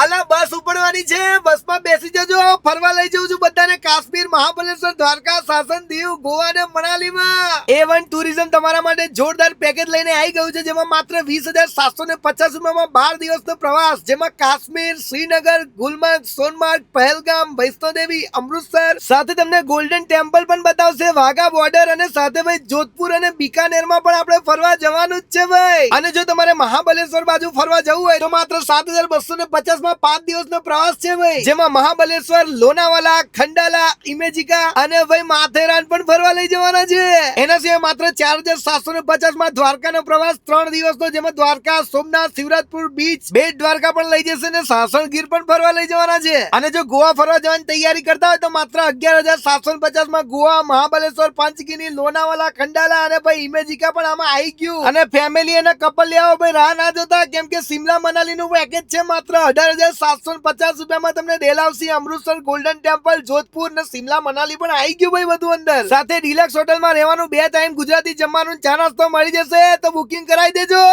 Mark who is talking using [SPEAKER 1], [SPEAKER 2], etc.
[SPEAKER 1] અલા બસ ઉપડવાની છે, બસમાં બેસી જજો. ફરવા લઈ જઉં છું બધાને કાશ્મીર, મહાબલેશ્વર, દ્વારકા, સાસણ, દીવ, ગોવા ને મનાલીમાં. A1 ટુરિઝમ તમારા માટે જોરદાર પેકેજ લઈને આવી ગયું છે, જેમાં માત્ર 20,750 રૂપિયામાં 12 દિવસનો પ્રવાસ, જેમાં કાશ્મીર, શ્રીનગર, ગુલમર્ગ, સોનમાર્ગ, પહેલગામ, વૈષ્ણોદેવી, અમૃતસર, સાથે તમને ગોલ્ડન ટેમ્પલ પણ બતાવશે, વાઘા બોર્ડર, અને સાથે ભાઈ જોધપુર અને બીકાનેરમાં પણ આપણે ફરવા જવાનું જ છે ભાઈ. અને જો તમારે મહાબલેશ્વર બાજુ ફરવા જવું હોય તો માત્ર 7,250 માં 5 દિવસનો પ્રવાસ છે ભાઈ, જેમાં મહાબલેશ્વર, લોનાવાલા, ખંડાલા, ઇમેજિકા અને ભાઈ માથેરાન પણ ફરવા લઈ જવાના છે. એના સિવાય માત્ર 4,750 માં દ્વારકાનો પ્રવાસ 3 દિવસનો, જેમાં દ્વારકા, સોમનાથ, શિવરાજપુર બીચ, બેટ દ્વારકા પણ લઈ જશે ને સાસણ ગીર પણ ફરવા લઈ જવાના છે. અને જો ગોવા ફરવા જવાની તૈયારી કરતા હોય તો માત્ર 11,750 માં ગોવા, મહાબલેશ્વર, પાંચગીની, લોનાવાલા, ખંડાલા અને ભાઈ ઇમેજિકા પણ આમાં આવી ગયું. અને ફેમિલી અને કપલ લેવા ભાઈ રાહ ના જોતા, કેમ કે સિમલા મનાલી નું પેકેજ છે માત્ર 18,750 રૂપિયામાં. તમને ડેલહાઉસી, અમૃતસર, ગોલ્ડન ટેમ્પલ, જોધપુર ને સિમલા મનાલી પણ આવી ગયું ભાઈ બધું અંદર. સાથે ડિલક્સ હોટલમાં રહેવાનું, 2 ટાઈમ ગુજરાતી જમવાનું, ચા નાસ્તો મળી જશે. તો બુકિંગ કરાવી દેજો.